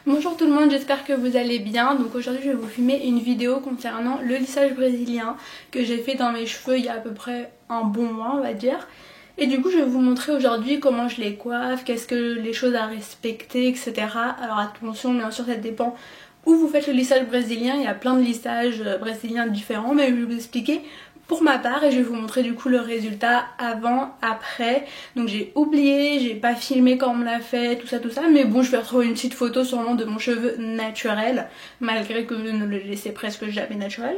Bonjour tout le monde, j'espère que vous allez bien. Donc aujourd'hui je vais vous filmer une vidéo concernant le lissage brésilien que j'ai fait dans mes cheveux il y a à peu près un bon mois on va dire. Et du coup je vais vous montrer aujourd'hui comment je les coiffe, qu'est-ce que les choses à respecter, etc. Alors attention, bien sûr ça dépend où vous faites le lissage brésilien, il y a plein de lissages brésiliens différents, mais je vais vous expliquer pour ma part et je vais vous montrer du coup le résultat avant, après. Donc j'ai oublié, j'ai pas filmé quand on me l'a fait, tout ça, mais bon je vais retrouver une petite photo sûrement de mon cheveu naturel, malgré que je ne le laissais presque jamais naturel.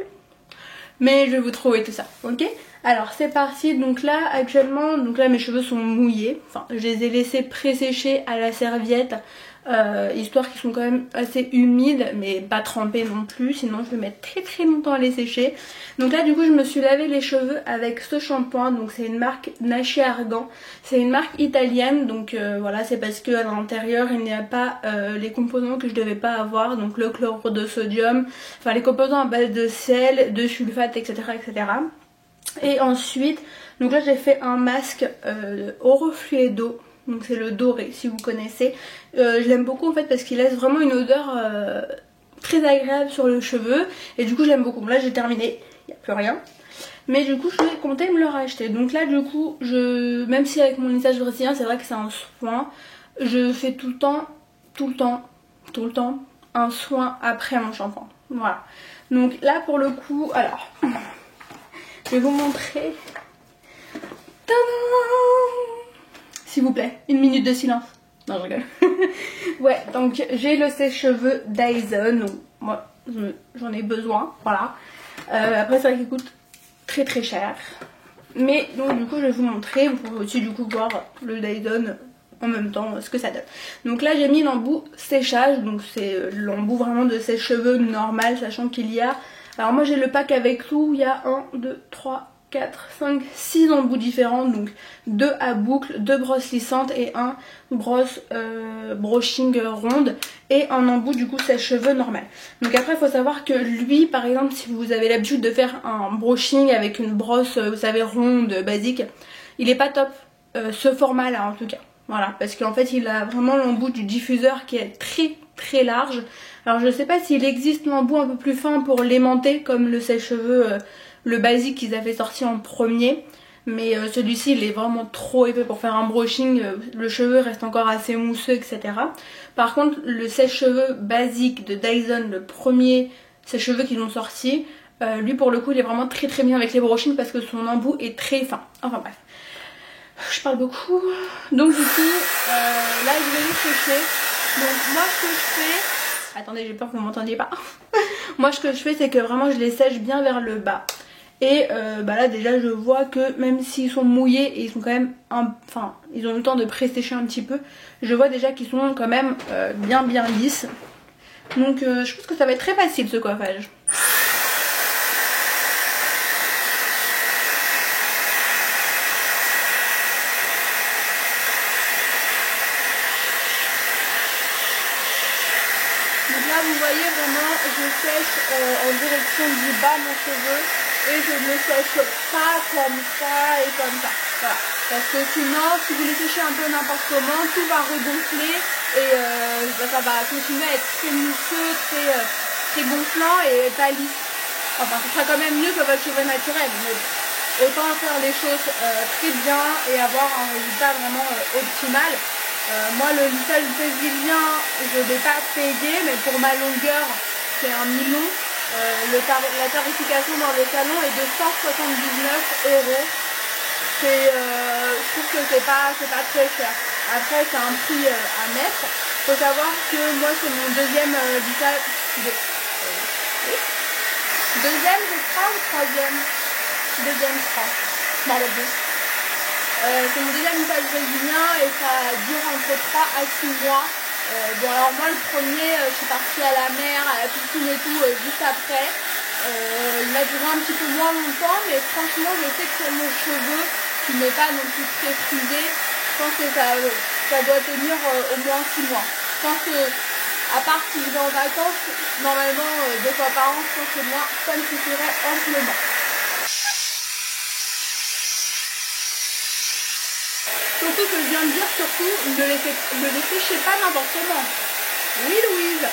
Mais je vais vous trouver tout ça, ok? Alors c'est parti, donc là actuellement, mes cheveux sont mouillés, enfin je les ai laissés pré-sécher à la serviette, histoire qu'ils sont quand même assez humides, mais pas trempés non plus, sinon je vais mettre très longtemps à les sécher. Donc là du coup je me suis lavé les cheveux avec ce shampoing, donc c'est une marque Nashi Argan, c'est une marque italienne, donc voilà, c'est parce que à l'intérieur il n'y a pas les composants que je devais pas avoir, donc le chlorure de sodium, enfin les composants à base de sel, de sulfate, etc. Et ensuite, donc là j'ai fait un masque au reflet d'eau. Donc c'est le doré si vous connaissez. Je l'aime beaucoup en fait parce qu'il laisse vraiment une odeur très agréable sur le cheveu. Et du coup je l'aime beaucoup. Là j'ai terminé, il n'y a plus rien. Mais du coup je vais compter me le racheter. Donc là du coup, même si avec mon lissage brésilien c'est vrai que c'est un soin, je fais tout le temps un soin après mon shampoing. Voilà. Donc là pour le coup, alors, je vais vous montrer. Tadam! S'il vous plaît, une minute de silence. Non, je rigole. Ouais, donc j'ai le sèche-cheveux Dyson. Donc, moi, j'en ai besoin. Voilà. Après, c'est vrai qu'il coûte très cher. Mais donc, du coup, je vais vous montrer. Vous pouvez aussi, du coup, voir le Dyson en même temps ce que ça donne. Donc là, j'ai mis l'embout séchage. Donc, c'est l'embout vraiment de sèche-cheveux normal, sachant qu'il y a. Alors, moi, j'ai le pack avec tout. Il y a 1, 2, 3, 4, 5, 6 embouts différents, donc 2 à boucle, 2 brosses lissantes et un brosse brushing ronde et un embout du coup sèche-cheveux normal. Donc après il faut savoir que lui par exemple si vous avez l'habitude de faire un brushing avec une brosse vous savez ronde basique, il est pas top ce format là en tout cas. Voilà, parce qu'en fait il a vraiment l'embout du diffuseur qui est très large. Alors je sais pas s'il existe l'embout un peu plus fin pour l'aimanter comme le sèche-cheveux le basique qu'ils avaient sorti en premier, mais celui-ci il est vraiment trop épais pour faire un brushing, le cheveu reste encore assez mousseux, etc. Par contre le sèche-cheveux basique de Dyson, le premier sèche-cheveux qu'ils ont sorti, lui pour le coup il est vraiment très bien avec les brushings parce que son embout est très fin. Enfin bref, je parle beaucoup. Donc du coup là je vais les sécher. Donc moi ce que je fais, attendez j'ai peur que vous m'entendiez pas. Moi ce que je fais c'est que vraiment je les sèche bien vers le bas. Et là déjà je vois que même s'ils sont mouillés et ils sont quand même enfin ils ont eu le temps de pré-sécher un petit peu, je vois déjà qu'ils sont quand même bien lisses. Donc je pense que ça va être très facile ce coiffage. Donc là vous voyez vraiment je sèche en direction du bas mon cheveu. Et je ne le sèche pas comme ça et comme ça. Voilà. Parce que sinon, si vous les séchez un peu n'importe comment, tout va regonfler et ça va continuer à être très mousseux, très gonflant et pas lisse. Enfin, ce sera quand même mieux que votre cheveu naturel. Mais autant faire les choses très bien et avoir un résultat vraiment optimal. Moi, le lissage brésilien, je ne l'ai pas payé, mais pour ma longueur, c'est un million. La tarification dans le salon est de 179 €. Je trouve que c'est pas très cher. Après c'est un prix à mettre. Faut savoir que moi c'est mon deuxième lissage deuxième je crois ou troisième. Deuxième je crois. Je m'en rappelle plus. C'est mon deuxième lissage brésilien et ça dure entre 3 à 6 mois. Bon alors moi le premier je suis partie à la mer, à la piscine et tout juste après. Il m'a duré un petit peu moins longtemps mais franchement je sais que sur mon cheveu qui n'est pas non plus très frisé, je pense que ça doit tenir au moins 6 mois. Je pense que à part si je vais en vacances, normalement 2 fois par an, je pense que moi ça me suffirait amplement. Surtout que je viens de dire, surtout, ne les séchez pas n'importe comment. Oui Louise.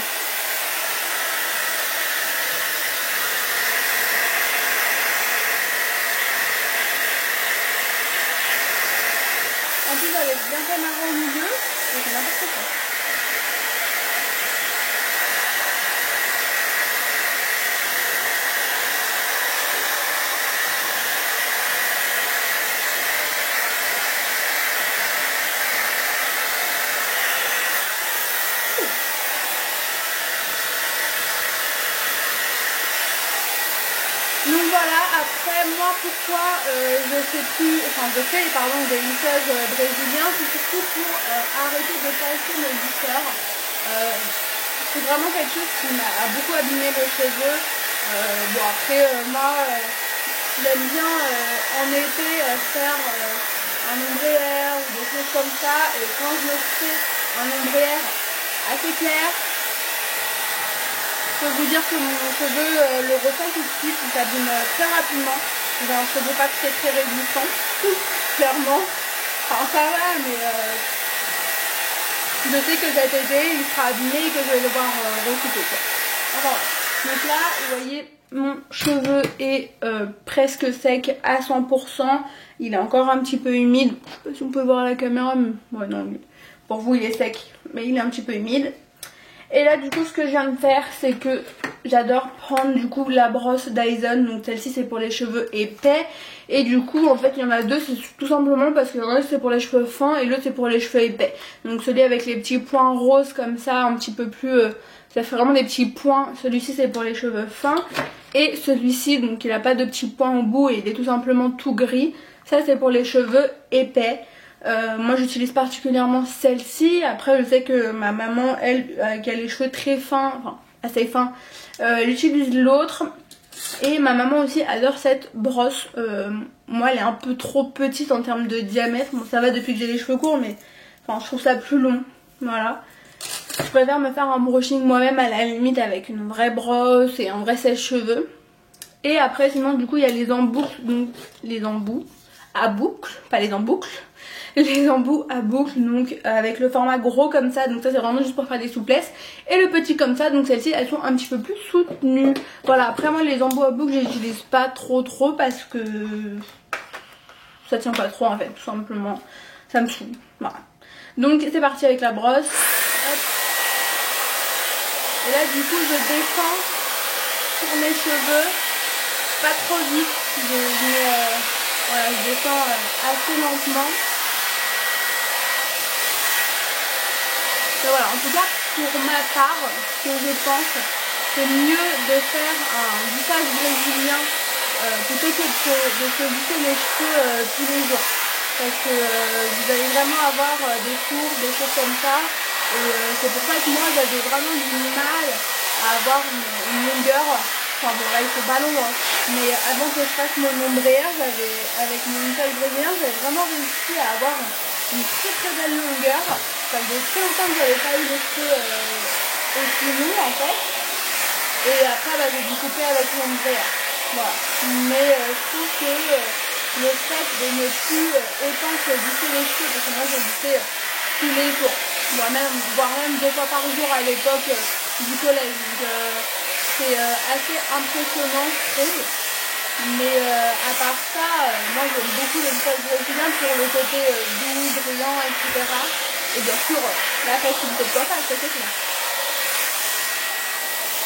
moi pourquoi je fais plus, enfin je fais pardon des lissages brésiliens, c'est surtout pour arrêter de passer mes lisseurs. C'est vraiment quelque chose qui m'a beaucoup abîmé les cheveux. Bon après moi j'aime bien en été faire un ombrière ou des choses comme ça, et quand je me fais un ombrière assez clair, je peux vous dire que mon cheveu le ressent tout de suite, il s'abîme très rapidement. J'ai un cheveu pas très résistant, clairement. Enfin ça va, mais je sais que cet été il sera abîmé et que je vais devoir recouper quoi. Enfin, voilà. Donc là, vous voyez, mon cheveu est presque sec à 100%. Il est encore un petit peu humide. Je sais pas si on peut voir à la caméra, mais ouais, non, pour vous il est sec, mais il est un petit peu humide. Et là du coup ce que je viens de faire, c'est que j'adore prendre du coup la brosse Dyson. Donc celle-ci c'est pour les cheveux épais. Et du coup en fait il y en a deux, c'est tout simplement parce que l'un c'est pour les cheveux fins et l'autre c'est pour les cheveux épais. Donc celui avec les petits points roses comme ça, un petit peu plus... ça fait vraiment des petits points. Celui-ci c'est pour les cheveux fins. Et celui-ci, donc il a pas de petits points au bout et il est tout simplement tout gris. Ça c'est pour les cheveux épais. Moi j'utilise particulièrement celle-ci. Après je sais que ma maman, elle, qui a les cheveux très fins, enfin assez fins, elle utilise l'autre. Et ma maman aussi adore cette brosse. Moi elle est un peu trop petite en termes de diamètre. Bon ça va depuis que j'ai les cheveux courts, mais enfin je trouve ça plus long. Voilà. Je préfère me faire un brushing moi-même à la limite avec une vraie brosse et un vrai sèche-cheveux. Et après sinon du coup il y a les embouts, donc les embouts à boucle, pas les emboucles. Les embouts à boucle, donc avec le format gros comme ça, donc ça c'est vraiment juste pour faire des souplesses, et le petit comme ça, donc celles-ci elles sont un petit peu plus soutenues. Voilà, après moi les embouts à boucle j'utilise pas trop parce que ça tient pas trop en fait, tout simplement, ça me saoule. Voilà, donc c'est parti avec la brosse. Hop. Et là du coup je descends sur mes cheveux, pas trop vite, voilà, je descends assez lentement. Et voilà, en tout cas pour ma part, ce que je pense, c'est mieux de faire un lissage brésilien plutôt que de se lisser les cheveux tous les jours. Parce que vous allez vraiment avoir des tours, des choses comme ça. Et c'est pour ça que moi j'avais vraiment du mal à avoir une longueur. Enfin bon là il faut pas long, hein. Mais avant que je fasse mon ombrière, avec mon lissage brésilien, j'avais vraiment réussi à avoir une très belle longueur. Ça faisait très longtemps que j'avais pas eu des cheveux aussi longs en fait. Et après bah, j'ai dû couper avec mon ombrière. Voilà. Mais je trouve que le fait de ne plus autant se lisser les cheveux, parce que moi je lissais tous les jours, voire même 2 fois par jour à l'époque du collège. Donc c'est assez impressionnant je trouve. Mais à part ça, moi j'aime beaucoup le lissage brésilien pour le côté doux, brillant, etc. Et bien sûr la facilité de coiffage, ça c'est clair.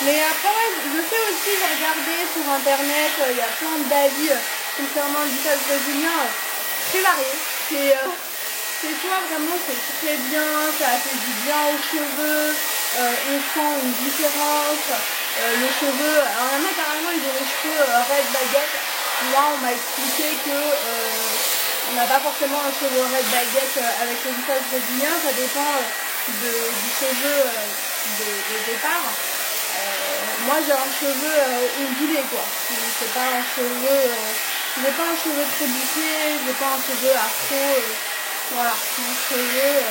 Mais après ouais, je sais aussi, j'ai regardé sur internet, il y a plein d'avis concernant le lissage brésilien très variés. C'est soit vraiment c'est très bien, ça fait du bien aux cheveux, on sent une différence. Le cheveu, alors il y en a carrément ils ont les cheveux red baguette. Moi on m'a expliqué que on n'a pas forcément un cheveu red baguette avec le lissage brésilien, ça dépend du cheveu de départ. Moi j'ai un cheveu ondulé quoi, c'est pas un cheveu, j'ai pas un cheveu très bouclé, j'ai pas un cheveu afro, voilà, mon cheveu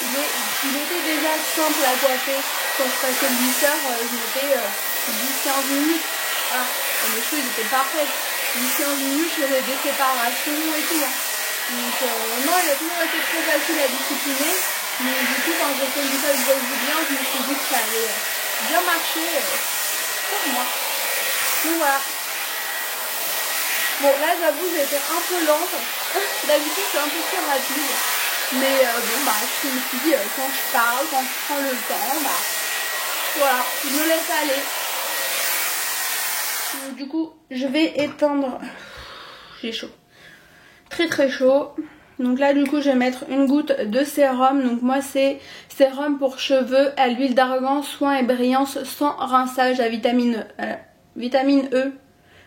il était déjà simple à coiffer. Quand je passais le lisseur, je mettais 10-15 minutes. Voilà. Et mes cheveux ils étaient parfaits. 10-15 minutes, je faisais des séparations et tout. Hein. Donc non, il a toujours été très facile à discipliner. Mais du coup, quand j'ai fait le lissage brésilien, je me suis dit que ça allait bien marcher pour moi. Donc voilà. Bon, là j'avoue, j'ai été un peu lente. D'habitude, c'est un peu plus rapide. Mais bon bah je me suis dit quand je parle, quand je prends le temps, bah voilà, je me laisse aller. Donc, du coup je vais éteindre. J'ai chaud. Très chaud. Donc là du coup je vais mettre une goutte de sérum. Donc moi c'est sérum pour cheveux à l'huile d'argan, soin et brillance sans rinçage à vitamine E.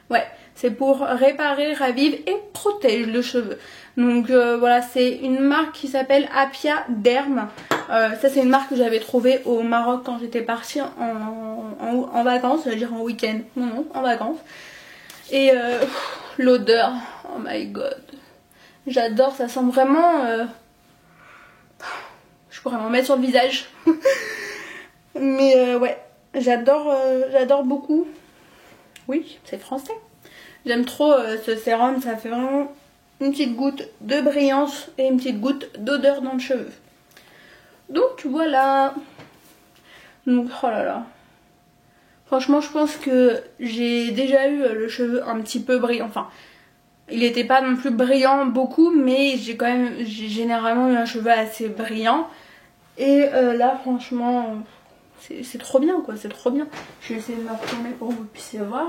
Ouais. C'est pour réparer, ravivre et protège le cheveu. Donc voilà, c'est une marque qui s'appelle Apia Derm. Ça c'est une marque que j'avais trouvée au Maroc quand j'étais partie en vacances, c'est-à-dire en week-end. Non, en vacances. Et l'odeur, oh my god. J'adore, ça sent vraiment... je pourrais m'en mettre sur le visage. Mais ouais, j'adore beaucoup. Oui, c'est français. J'aime trop ce sérum, ça fait vraiment une petite goutte de brillance et une petite goutte d'odeur dans le cheveu. Donc voilà. Donc oh là là. Franchement, je pense que j'ai déjà eu le cheveu un petit peu brillant. Enfin, il n'était pas non plus brillant beaucoup, mais j'ai généralement eu un cheveu assez brillant. Et là, franchement, c'est trop bien quoi, c'est trop bien. Je vais essayer de me retourner pour que vous puissiez voir.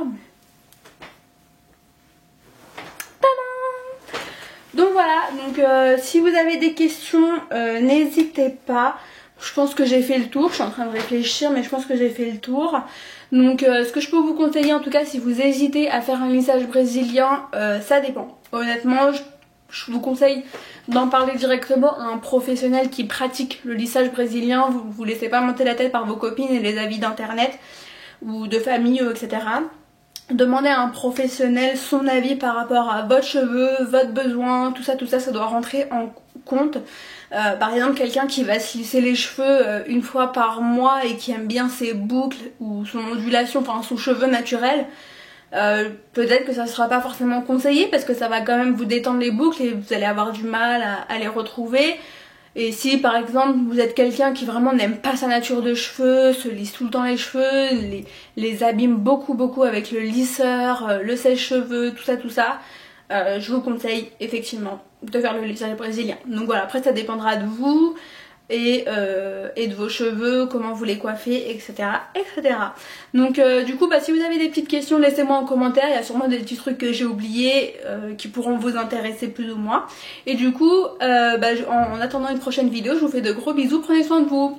Donc voilà, donc si vous avez des questions, n'hésitez pas. Je pense que j'ai fait le tour, je suis en train de réfléchir mais je pense que j'ai fait le tour. Donc ce que je peux vous conseiller en tout cas si vous hésitez à faire un lissage brésilien, ça dépend. Honnêtement, je vous conseille d'en parler directement à un professionnel qui pratique le lissage brésilien. Vous ne vous laissez pas monter la tête par vos copines et les avis d'internet ou de famille, etc. Demandez à un professionnel son avis par rapport à votre cheveu, votre besoin, tout ça, ça doit rentrer en compte. Par exemple, quelqu'un qui va se lisser les cheveux une fois par mois et qui aime bien ses boucles ou son ondulation, enfin son cheveu naturel, peut-être que ça ne sera pas forcément conseillé parce que ça va quand même vous détendre les boucles et vous allez avoir du mal à les retrouver. Et si par exemple vous êtes quelqu'un qui vraiment n'aime pas sa nature de cheveux, se lisse tout le temps les cheveux, les abîme beaucoup avec le lisseur, le sèche-cheveux, tout ça, je vous conseille effectivement de faire le lissage brésilien. Donc voilà, après ça dépendra de vous et de vos cheveux, comment vous les coiffez, etc. Donc du coup, si vous avez des petites questions, laissez-moi en commentaire. Il y a sûrement des petits trucs que j'ai oubliés qui pourront vous intéresser plus ou moins. Et du coup, en attendant une prochaine vidéo, je vous fais de gros bisous. Prenez soin de vous.